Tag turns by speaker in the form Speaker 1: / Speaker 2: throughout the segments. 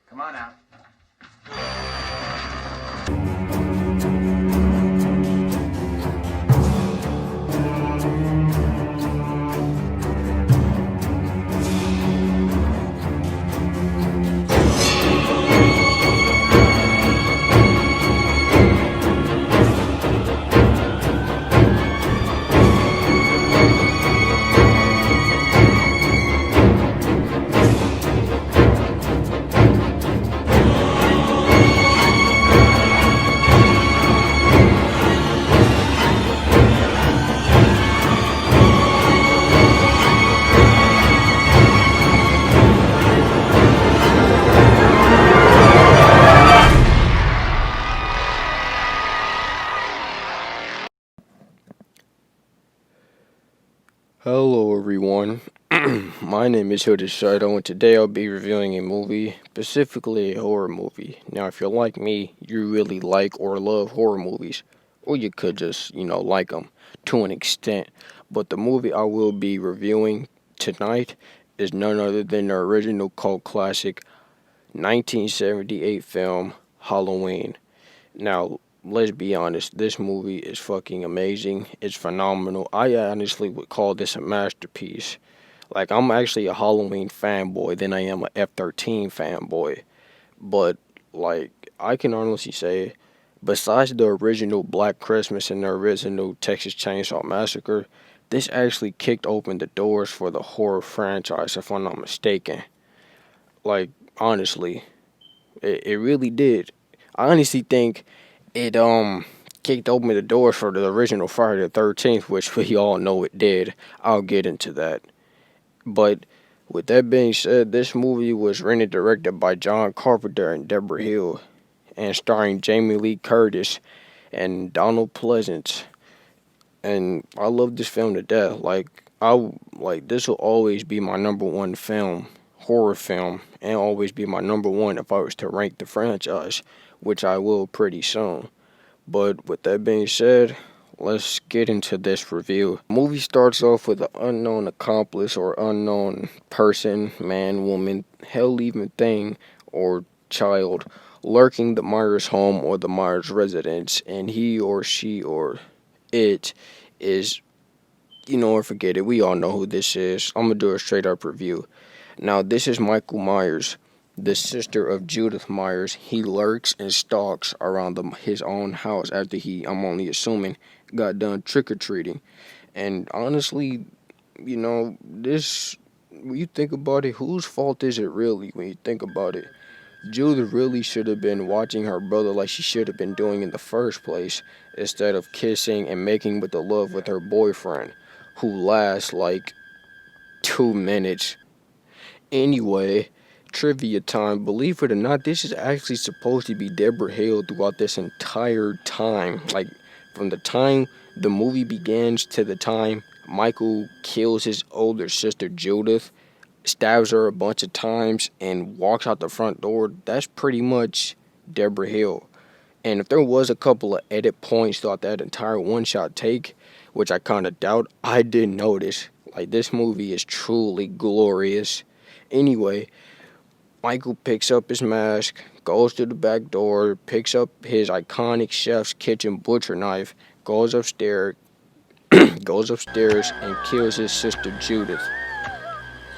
Speaker 1: Come on out.
Speaker 2: Hello everyone, my name is Hilda Shido and today I'll be reviewing a movie, specifically a horror movie. Now if you're like me, you really like or love horror movies, or you could just, like them to an extent. But the movie I will be reviewing tonight is none other than the original cult classic 1978 film Halloween. Now, let's be honest, this movie is fucking amazing. It's phenomenal. I honestly would call this a masterpiece. Like, I'm actually a Halloween fanboy than I am a F-13 fanboy. But, like, I can honestly say, besides the original Black Christmas and the original Texas Chainsaw Massacre, this actually kicked open the doors for the horror franchise, if I'm not mistaken. Like, honestly, it really did. I honestly think it kicked open the doors for the original Friday the 13th, which we all know it did. I'll get into that. But with that being said, this movie was written and directed by John Carpenter and Deborah Hill, and starring Jamie Lee Curtis and Donald Pleasance. And I love this film to death. Like this will always be my number one film, horror film, and always be my number one if I was to rank the franchise, which I will pretty soon. But with that being said, let's get into this review. The movie starts off with an unknown accomplice or unknown person, man, woman, hell even thing, or child lurking the Myers home or the Myers residence, and he or she or it is, or forget it. We all know who this is. I'm gonna do a straight up review. Now, this is Michael Myers, the sister of Judith Myers. He lurks and stalks around his own house after I'm only assuming, got done trick or treating. And honestly, this, when you think about it, whose fault is it really when you think about it? Judith really should have been watching her brother like she should have been doing in the first place, instead of kissing and making with the love with her boyfriend, who lasts like 2 minutes. Anyway, trivia time. Believe it or not, this is actually supposed to be Deborah Hill throughout this entire time. Like, from the time the movie begins to the time Michael kills his older sister Judith, stabs her a bunch of times, and walks out the front door, that's pretty much Deborah Hill. And if there was a couple of edit points throughout that entire one-shot take, which I kind of doubt, I did notice. Like, this movie is truly glorious. Anyway, Michael picks up his mask, goes to the back door, picks up his iconic chef's kitchen butcher knife, goes upstairs, goes upstairs and kills his sister Judith.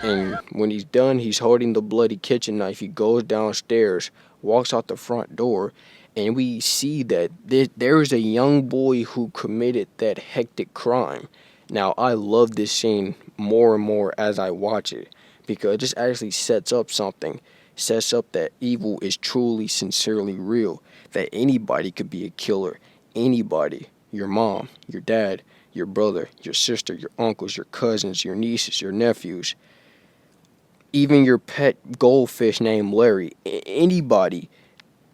Speaker 2: And when he's done, he's holding the bloody kitchen knife. He goes downstairs, walks out the front door, and we see that there is a young boy who committed that hectic crime. Now, I love this scene more and more as I watch it because this actually sets up something. Sets up that evil is truly, sincerely real. That anybody could be a killer. Anybody. Your mom, your dad, your brother, your sister, your uncles, your cousins, your nieces, your nephews, even your pet goldfish named Larry. Anybody.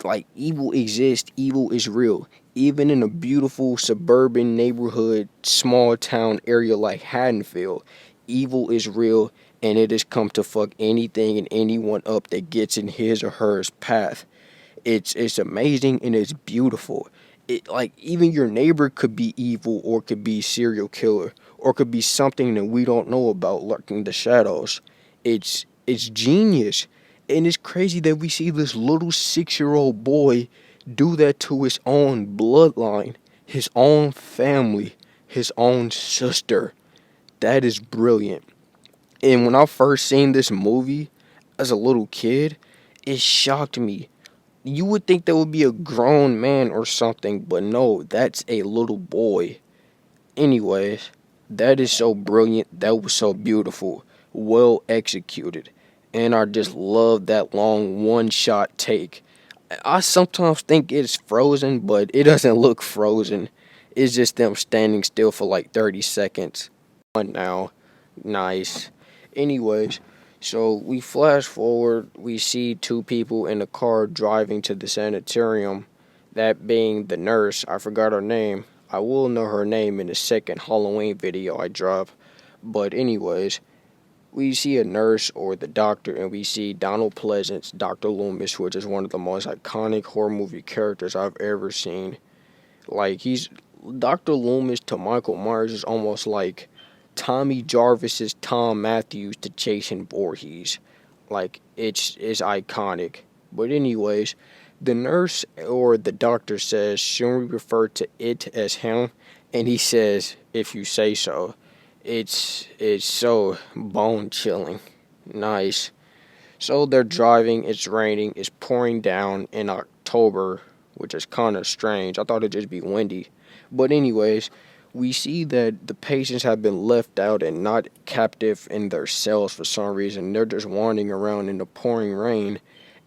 Speaker 2: Like, evil exists, evil is real. Even in a beautiful suburban neighborhood, small town area like Haddonfield, evil is real, and it has come to fuck anything and anyone up that gets in his or her path. It's amazing and it's beautiful. It, like, even your neighbor could be evil or could be serial killer or could be something that we don't know about lurking the shadows. It's genius. And it's crazy that we see this little 6-year-old boy do that to his own bloodline, his own family, his own sister. That is brilliant. And when I first seen this movie as a little kid, it shocked me. You would think that would be a grown man or something, but no, that's a little boy. Anyways, that is so brilliant. That was so beautiful. Well executed. And I just love that long one shot take. I sometimes think it's frozen, but it doesn't look frozen. It's just them standing still for like 30 seconds. Now, nice. Anyways, so we flash forward. We see two people in a car driving to the sanitarium. That being the nurse. I forgot her name. I will know her name in the second Halloween video I drop. But anyways, we see a nurse or the doctor, and we see Donald Pleasance, Dr. Loomis, which is one of the most iconic horror movie characters I've ever seen. Like, he's Dr. Loomis to Michael Myers is almost like Tommy Jarvis's Tom Matthews to Jason Voorhees. Like, it's iconic. But anyways, the nurse or the doctor says, should we refer to it as him? And he says, if you say so. It's so bone chilling. Nice. So they're driving, it's raining, it's pouring down in October, which is kind of strange. I thought it'd just be windy. But anyways, we see that the patients have been left out and not captive in their cells for some reason. They're just wandering around in the pouring rain.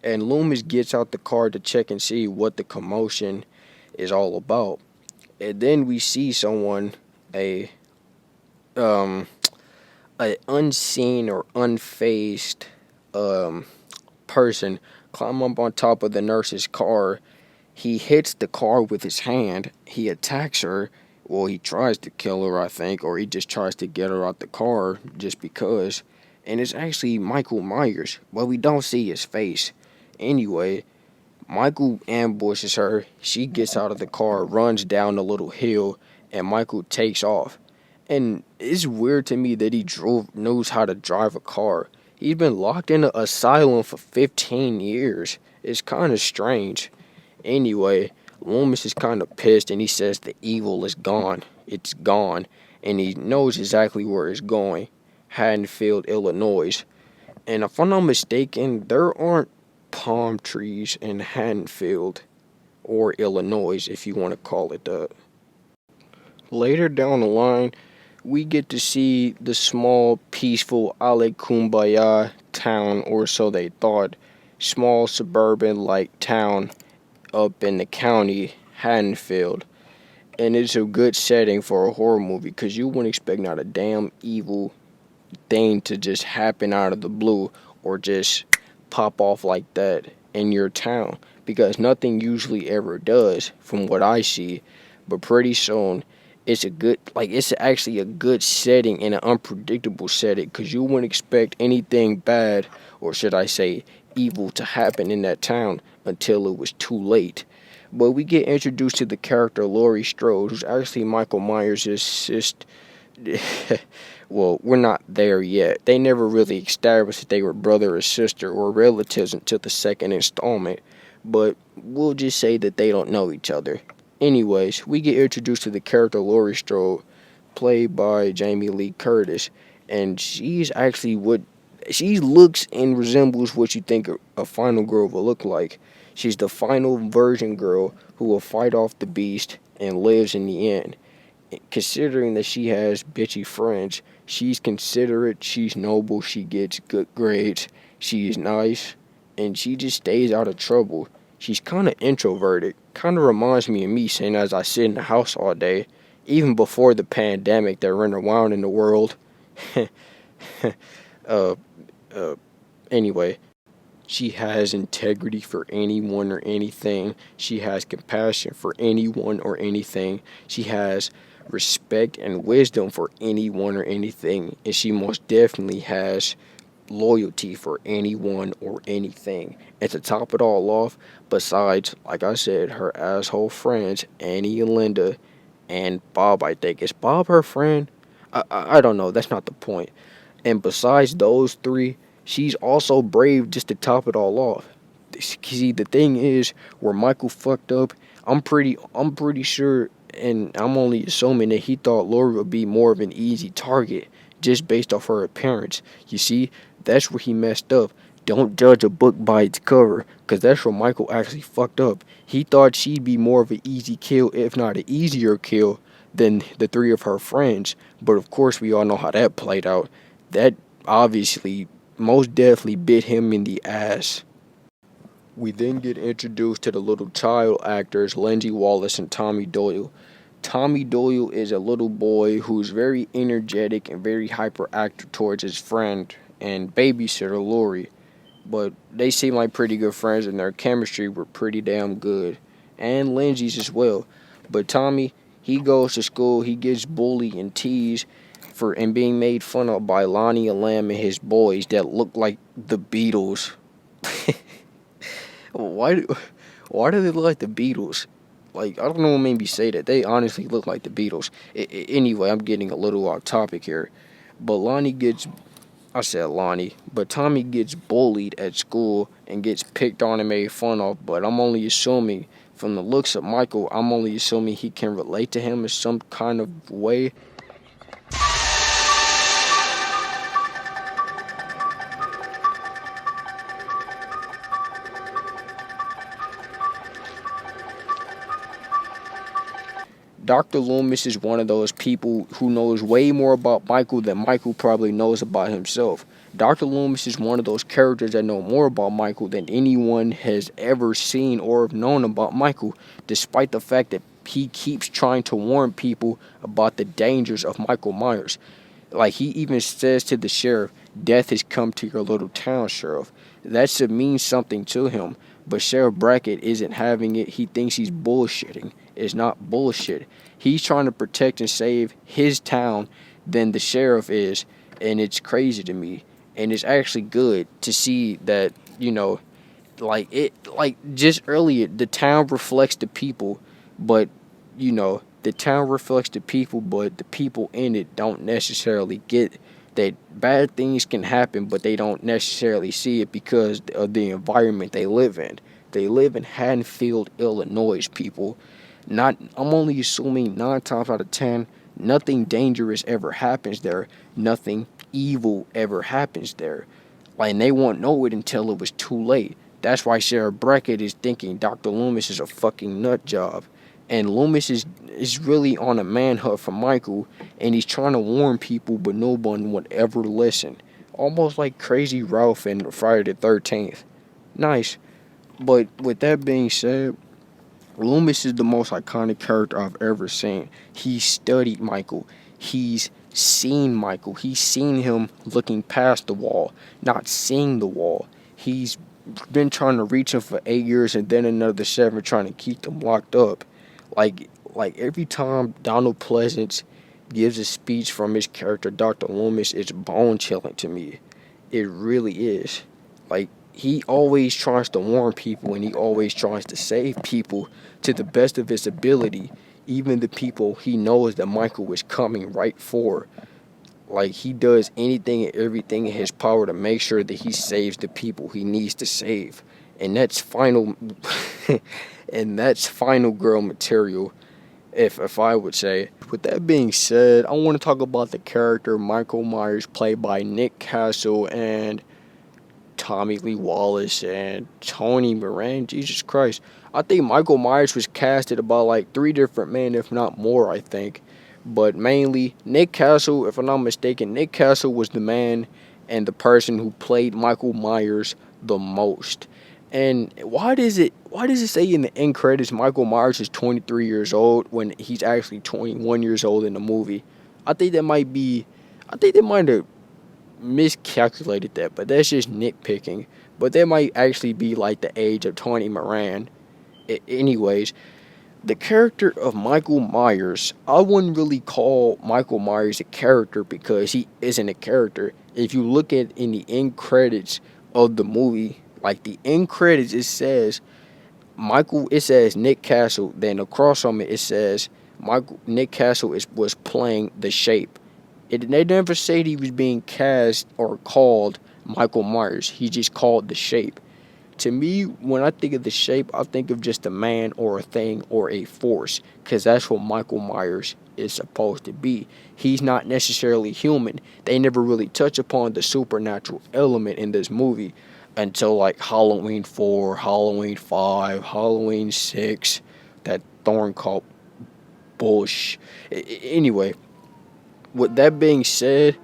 Speaker 2: And Loomis gets out the car to check and see what the commotion is all about. And then we see someone, a unseen or unfazed person climb up on top of the nurse's car. He hits the car with his hand. He attacks her. Well, he tries to kill her, I think, or he just tries to get her out the car just because. And it's actually Michael Myers, but we don't see his face. Anyway, Michael ambushes her. She gets out of the car, runs down a little hill, and Michael takes off. And it's weird to me that he knows how to drive a car. He's been locked in an asylum for 15 years. It's kind of strange. Anyway, Loomis is kind of pissed and he says the evil is gone. It's gone. And he knows exactly where it's going. Haddonfield, Illinois. And if I'm not mistaken, there aren't palm trees in Haddonfield or Illinois, if you want to call it that. Later down the line, we get to see the small, peaceful Ale Kumbaya town, or so they thought. Small, suburban-like town up in the county, Haddonfield. And it's a good setting for a horror movie, because you wouldn't expect not a damn evil thing to just happen out of the blue, or just pop off like that in your town. Because nothing usually ever does, from what I see. But pretty soon, it's actually a good setting and an unpredictable setting, because you wouldn't expect anything bad, or should I say evil, to happen in that town until it was too late. But we get introduced to the character Laurie Strode, who's actually Michael Myers' sister. Well, we're not there yet. They never really established that they were brother or sister or relatives until the second installment, but we'll just say that they don't know each other. Anyways, we get introduced to the character Laurie Strode, played by Jamie Lee Curtis, and she's actually what she looks and resembles what you think a final girl will look like. She's the final virgin girl who will fight off the beast and lives in the end. Considering that she has bitchy friends, she's considerate, she's noble, she gets good grades, she's nice, and she just stays out of trouble. She's kind of introverted. Kind of reminds me of me, saying as I sit in the house all day, even before the pandemic that ran around in the world. uh, anyway, she has integrity for anyone or anything. She has compassion for anyone or anything. She has respect and wisdom for anyone or anything. And she most definitely has loyalty for anyone or anything. And to top it all off, besides, like I said, her asshole friends, Annie and Linda, and Bob, I think. Is Bob her friend? I don't know. That's not the point. And besides those three, she's also brave just to top it all off. See, the thing is, where Michael fucked up, I'm pretty sure, and I'm only assuming that he thought Lori would be more of an easy target just based off her appearance. You see, that's where he messed up. Don't judge a book by its cover, cause that's where Michael actually fucked up. He thought she'd be more of an easy kill, if not an easier kill, than the three of her friends. But of course, we all know how that played out. That obviously most definitely bit him in the ass. We then get introduced to the little child actors Lindsay Wallace and Tommy Doyle. Tommy Doyle is a little boy who's very energetic and very hyperactive towards his friend and babysitter Lori, but they seem like pretty good friends and their chemistry were pretty damn good. And Lindsay's as well. But Tommy, he goes to school, he gets bullied and teased for and being made fun of by Lonnie Lamb and his boys that look like the Beatles. Why do why do they look like the Beatles? Like, I don't know what made me say that. They honestly look like the Beatles. Anyway, I'm getting a little off topic here. But I said Lonnie, but Tommy gets bullied at school and gets picked on and made fun of. But I'm only assuming, from the looks of Michael, I'm only assuming he can relate to him in some kind of way. Dr. Loomis is one of those people who knows way more about Michael than Michael probably knows about himself. Dr. Loomis is one of those characters that know more about Michael than anyone has ever seen or have known about Michael, despite the fact that he keeps trying to warn people about the dangers of Michael Myers. Like, he even says to the sheriff, "Death has come to your little town, sheriff." That should mean something to him. But Sheriff Brackett isn't having it. He thinks he's bullshitting. It's not bullshit. He's trying to protect and save his town than the sheriff is. And it's crazy to me. And it's actually good to see that, like just earlier, the town reflects the people, but, the town reflects the people, but the people in it don't necessarily get that bad things can happen, but they don't necessarily see it because of the environment they live in. They live in Haddonfield, Illinois, people. I'm only assuming 9 times out of 10, nothing dangerous ever happens there. Nothing evil ever happens there. Like, and they won't know it until it was too late. That's why Sheriff Brackett is thinking Dr. Loomis is a fucking nut job. And Loomis is really on a manhunt for Michael, and he's trying to warn people, but no one would ever listen. Almost like Crazy Ralph in Friday the 13th. Nice. But with that being said, Loomis is the most iconic character I've ever seen. He studied Michael. He's seen Michael. He's seen him looking past the wall, not seeing the wall. He's been trying to reach him for 8 years and then another 7 trying to keep them locked up. Like every time Donald Pleasance gives a speech from his character, Dr. Loomis, it's bone chilling to me. It really is. Like, he always tries to warn people and he always tries to save people to the best of his ability, even the people he knows that Michael is coming right for. Like, he does anything and everything in his power to make sure that he saves the people he needs to save. And that's final and that's final girl material, if I would say. With that being said, I want to talk about the character Michael Myers, played by Nick Castle and Tommy Lee Wallace and Tony Moran. Jesus Christ. I think Michael Myers was casted about like 3 different men, if not more, I think. But mainly Nick Castle, if I'm not mistaken, Nick Castle was the man and the person who played Michael Myers the most. And why does it say in the end credits Michael Myers is 23 years old when he's actually 21 years old in the movie? I think they might have miscalculated that, but that's just nitpicking. But that might actually be like the age of Tony Moran. Anyways, the character of Michael Myers, I wouldn't really call Michael Myers a character because he isn't a character. If you look at in the end credits of the movie, like the end credits, it says Nick Castle, then across from it says Nick Castle was playing the Shape. They never said he was being cast or called Michael Myers. He just called the shape. To me, when I think of the shape, I think of just a man or a thing or a force, because that's what Michael Myers is supposed to be. He's not necessarily human. They never really touch upon the supernatural element in this movie until like Halloween 4, Halloween 5, Halloween 6, that Thorn cult bullshit. Anyway, with that being said,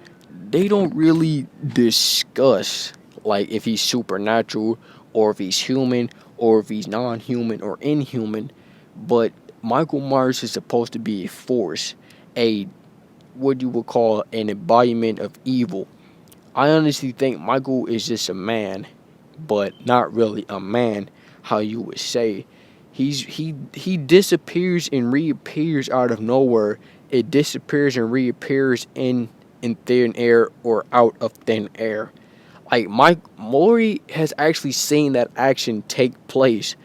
Speaker 2: they don't really discuss like if he's supernatural or if he's human or if he's non-human or inhuman. But Michael Myers is supposed to be a force, a what you would call an embodiment of evil. I honestly think Michael is just a man, but not really a man, how you would say. He disappears and reappears out of nowhere. It disappears and reappears in thin air or out of thin air. Like Mike Maury has actually seen that action take place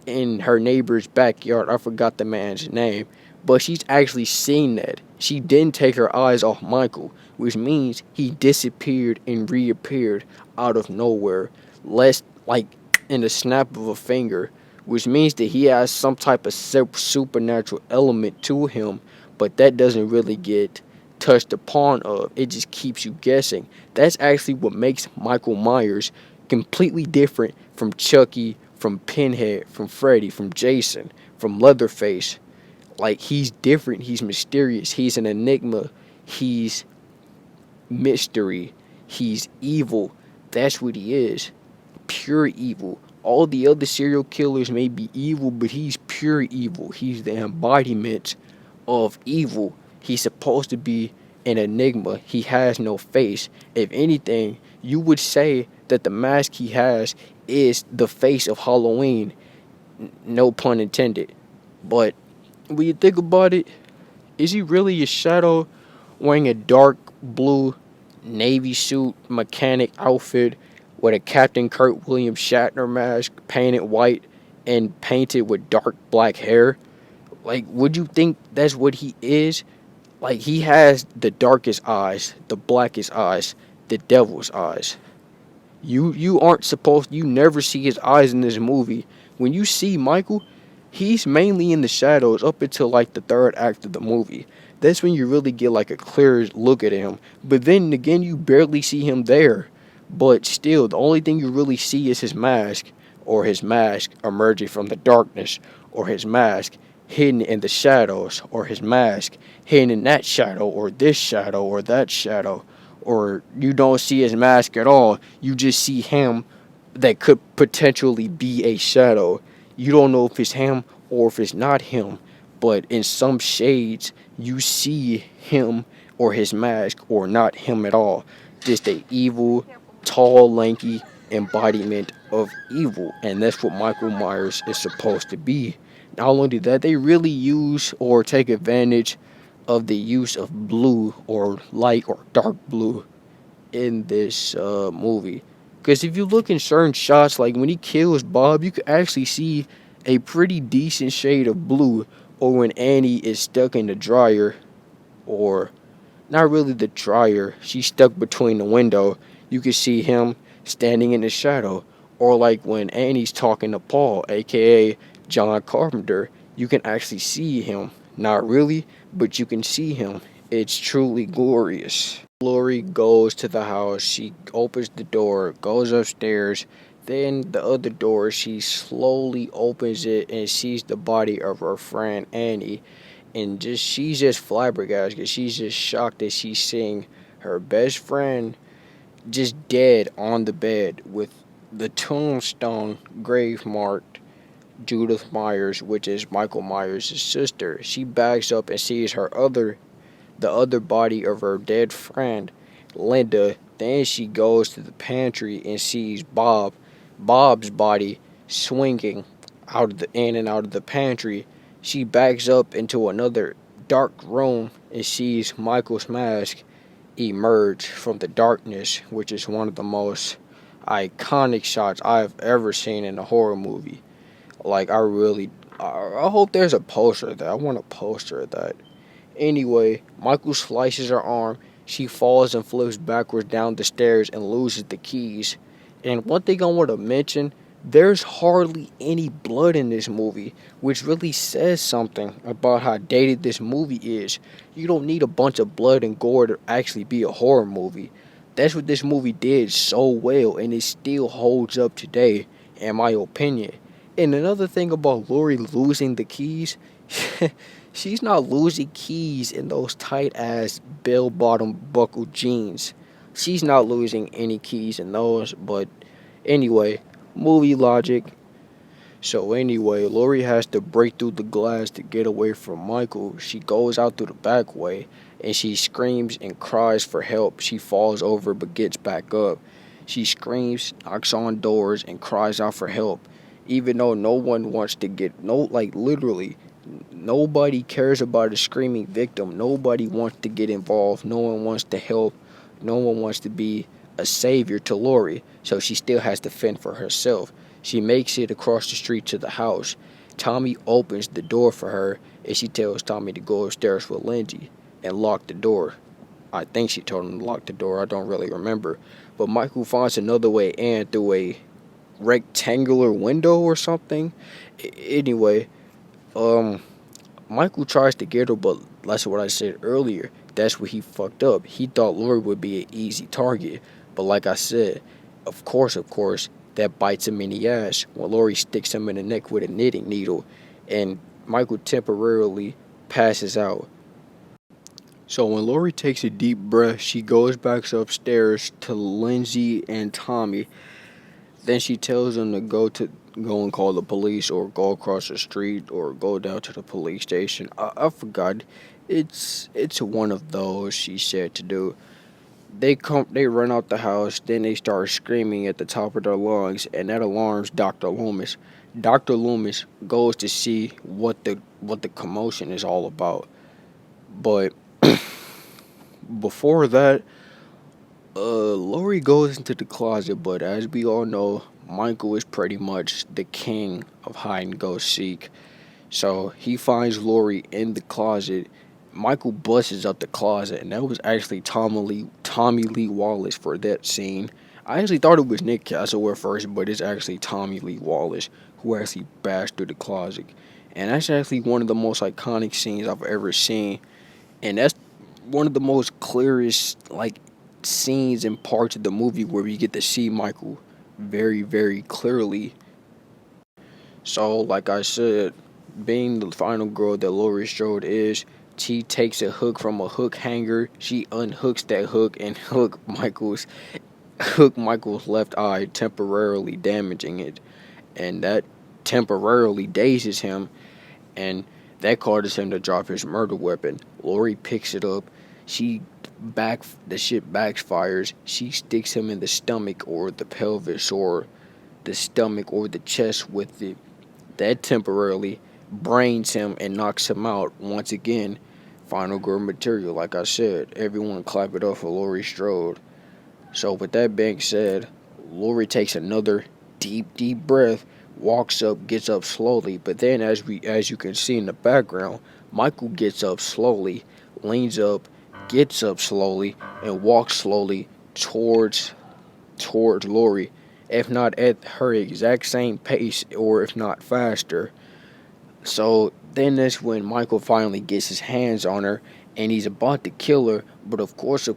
Speaker 2: in her neighbor's backyard. I forgot the man's name, but she's actually seen that. She didn't take her eyes off Michael, which means he disappeared and reappeared out of nowhere, less like in the snap of a finger, which means that he has some type of supernatural element to him, but that doesn't really get touched upon of. It just keeps you guessing. That's actually what makes Michael Myers completely different from Chucky, from Pinhead, from Freddy, from Jason, from Leatherface. Like he's different, he's mysterious, he's an enigma, he's mystery, he's evil. That's what he is. Pure evil. All the other serial killers may be evil, but he's pure evil. He's the embodiment of evil. He's supposed to be an enigma. He has no face. If anything, you would say that the mask he has is the face of Halloween. No pun intended. But when you think about it, is he really a shadow wearing a dark blue navy suit mechanic outfit with a Captain Kurt Williams Shatner mask painted white and painted with dark black hair? Like, would you think that's what he is? Like, he has the darkest eyes, the blackest eyes, the devil's eyes. You aren't supposed, you never see his eyes in this movie. When you see Michael, he's mainly in the shadows up until like the third act of the movie. That's when you really get like a clear look at him. But then again, you barely see him there. But still, the only thing you really see is his mask, or his mask emerging from the darkness, or his mask hidden in the shadows, or his mask hidden in that shadow, or this shadow, or that shadow. Or you don't see his mask at all. You just see him that could potentially be a shadow. You don't know if it's him or if it's not him, but in some shades you see him or his mask or not him at all. Just a evil, tall, lanky embodiment of evil, and that's what Michael Myers is supposed to be. Not only that, they really use or take advantage of the use of blue or light or dark blue in this movie. Because if you look in certain shots, like when he kills Bob, you can actually see a pretty decent shade of blue. Or when Annie is stuck in the dryer, or not really the dryer, she's stuck between the window, you can see him standing in the shadow. Or like when Annie's talking to Paul, aka John Carpenter, you can actually see him. Not really, but you can see him. It's truly glorious. Lori goes to the house, she opens the door, goes upstairs, then the other door, she slowly opens it and sees the body of her friend Annie. And just she's just flabbergasted. She's just shocked that she's seeing her best friend just dead on the bed with the tombstone grave marked Judith Myers, which is Michael Myers' sister. She backs up and sees the other body of her dead friend, Linda. Then she goes to the pantry and sees Bob's body swinging in and out of the pantry. She backs up into another dark room and sees Michael's mask emerge from the darkness, which is one of the most iconic shots I've ever seen in a horror movie. Like, I hope there's a poster of that. I want a poster of that. Anyway, Michael slices her arm. She falls and flips backwards down the stairs and loses the keys. And one thing I want to mention, there's hardly any blood in this movie, which really says something about how dated this movie is. You don't need a bunch of blood and gore to actually be a horror movie. That's what this movie did so well, and it still holds up today, in my opinion. And another thing about Lori losing the keys, she's not losing keys in those tight ass bell bottom buckle jeans. She's not losing any keys in those, but anyway, movie logic. So anyway, Lori has to break through the glass to get away from Michael. She goes out through the back way and she screams and cries for help. She falls over but gets back up. She screams, knocks on doors, and cries out for help. Even though no one wants to get, no, like literally, nobody cares about a screaming victim. Nobody wants to get involved. No one wants to help. No one wants to be a savior to Lori. So she still has to fend for herself. She makes it across the street to the house. Tommy opens the door for her and she tells Tommy to go upstairs with Lindsay and lock the door. I think she told him to lock the door. I don't really remember. But Michael finds another way in through a rectangular window or something. Anyway, Michael tries to get her, but that's what I said earlier. That's where he fucked up. He thought Lori would be an easy target. But like I said, of course, that bites him in the ass when Lori sticks him in the neck with a knitting needle and Michael temporarily passes out. So when Lori takes a deep breath, she goes back upstairs to Lindsay and Tommy. Then she tells them to go and call the police or go across the street or go down to the police station. I forgot. It's one of those she said to do. They run out the house, then they start screaming at the top of their lungs, and that alarms Dr. Loomis. Dr. Loomis goes to see what the commotion is all about. But before that, Lori goes into the closet, but as we all know, Michael is pretty much the king of hide and go seek. So he finds Lori in the closet. Michael busts up the closet, and that was actually Tommy Lee Wallace for that scene. I actually thought it was Nick Castle at first, but it's actually Tommy Lee Wallace who actually bashed through the closet. And that's actually one of the most iconic scenes I've ever seen. And that's one of the most clearest, like, scenes and parts of the movie where we get to see Michael very, very clearly. So, like I said, being the final girl that Laurie Strode is, she takes a hook from a hook hanger. She unhooks that hook and hook Michael's left eye, temporarily damaging it, and that temporarily dazes him, and that causes him to drop his murder weapon. Laurie picks it up. The shit backfires. She sticks him in the stomach or the pelvis or the stomach or the chest with it. That temporarily brains him and knocks him out once again. Final girl material, like I said. Everyone clap it up for Laurie Strode. So with that being said, Laurie takes another deep breath, walks up, gets up slowly, but then as you can see in the background, Michael gets up slowly, leans up, gets up slowly, and walks slowly towards Laurie, if not at her exact same pace, or if not faster. So then that's when Michael finally gets his hands on her, and he's about to kill her, but of course,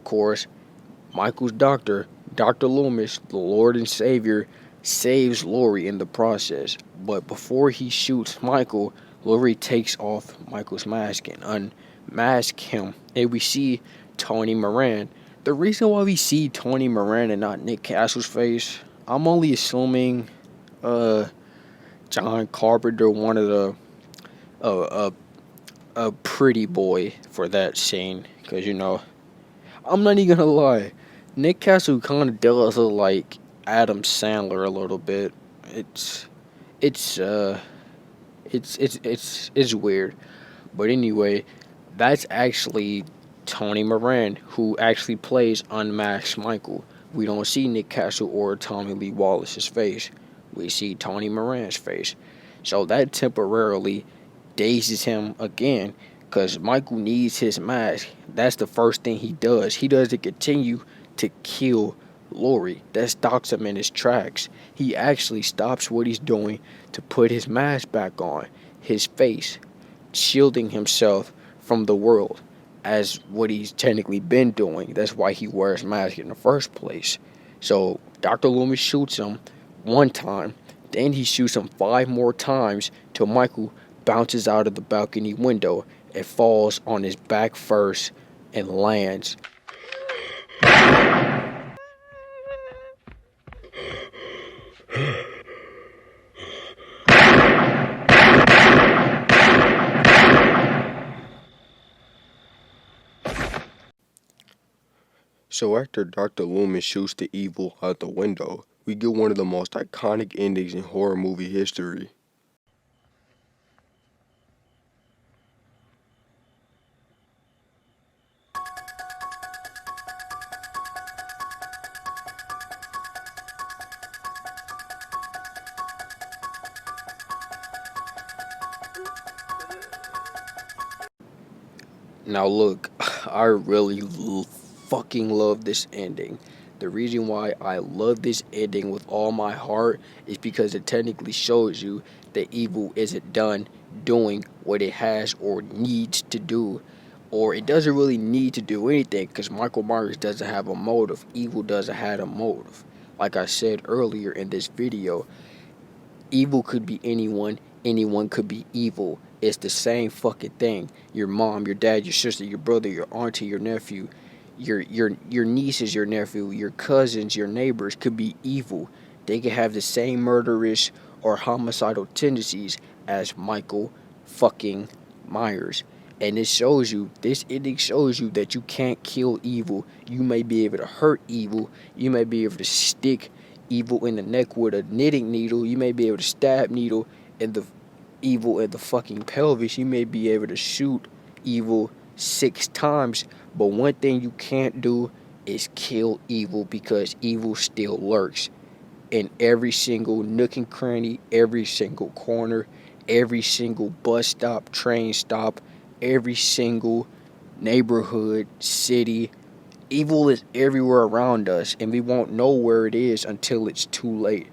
Speaker 2: Michael's doctor, Dr. Loomis, the Lord and Savior, saves Laurie in the process. But before he shoots Michael, Laurie takes off Michael's mask and unmasks him. And we see Tony Moran. The reason why we see Tony Moran and not Nick Castle's face, I'm only assuming John Carpenter wanted a pretty boy for that scene. Because, I'm not even gonna lie, Nick Castle kind of does look like Adam Sandler a little bit. It's weird, but anyway, that's actually Tony Moran who actually plays unmasked Michael. We don't see Nick Castle or Tommy Lee Wallace's face. We see Tony Moran's face. So that temporarily dazes him again, because Michael needs his mask. That's the first thing he does. He doesn't continue to kill Laurie. That stops him in his tracks. He actually stops what he's doing to put his mask back on his face, shielding himself from the world as what he's technically been doing. That's why he wears mask in the first place. So Dr. Loomis shoots him one time, then he shoots him 5 more times till Michael bounces out of the balcony window and falls on his back first and lands. So after Dr. Loomis shoots the evil out the window, we get one of the most iconic endings in horror movie history. Now look, I really fucking love this ending. The reason why I love this ending with all my heart is because it technically shows you that evil isn't done doing what it has or needs to do, or it doesn't really need to do anything because Michael Myers doesn't have a motive. Evil doesn't have a motive. Like I said earlier in this video, evil could be anyone, anyone could be evil. It's the same fucking thing. Your mom, your dad, your sister, your brother, your auntie, your nephew, your nieces, your nephew, your cousins, your neighbors could be evil. They could have the same murderous or homicidal tendencies as Michael fucking Myers. And it shows you, this ending shows you that you can't kill evil. You may be able to hurt evil. You may be able to stick evil in the neck with a knitting needle. You may be able to stab needle in the evil in the fucking pelvis. You may be able to shoot evil 6 times. But one thing you can't do is kill evil, because evil still lurks in every single nook and cranny, every single corner, every single bus stop, train stop, every single neighborhood, city. Evil is everywhere around us, and we won't know where it is until it's too late.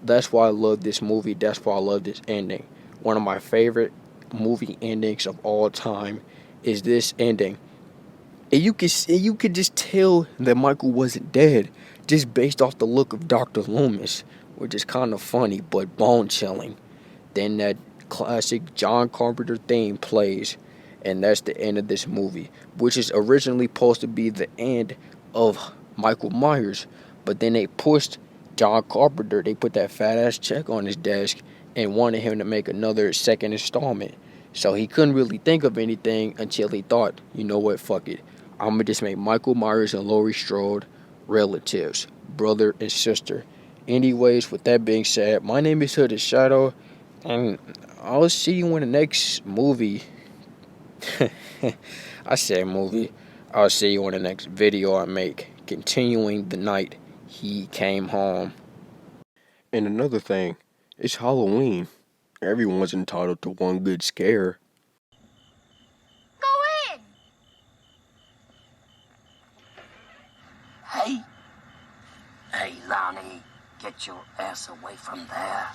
Speaker 2: That's why I love this movie. That's why I love this ending. One of my favorite movie endings of all time is this ending. And you could just tell that Michael wasn't dead just based off the look of Dr. Loomis, which is kind of funny but bone chilling. Then that classic John Carpenter theme plays, and that's the end of this movie, which is originally supposed to be the end of Michael Myers, but then they pushed John Carpenter. They put that fat ass check on his desk and wanted him to make another second installment. So he couldn't really think of anything until he thought, you know what, fuck it. I'm gonna just make Michael Myers and Laurie Strode relatives, brother and sister. Anyways, with that being said, my name is Hooded Shadow, and I'll see you in the next movie. I said movie. I'll see you in the next video I make, continuing the night he came home. And another thing, it's Halloween. Everyone's entitled to one good scare.
Speaker 1: Go in! Hey, Lonnie, get your ass away from there.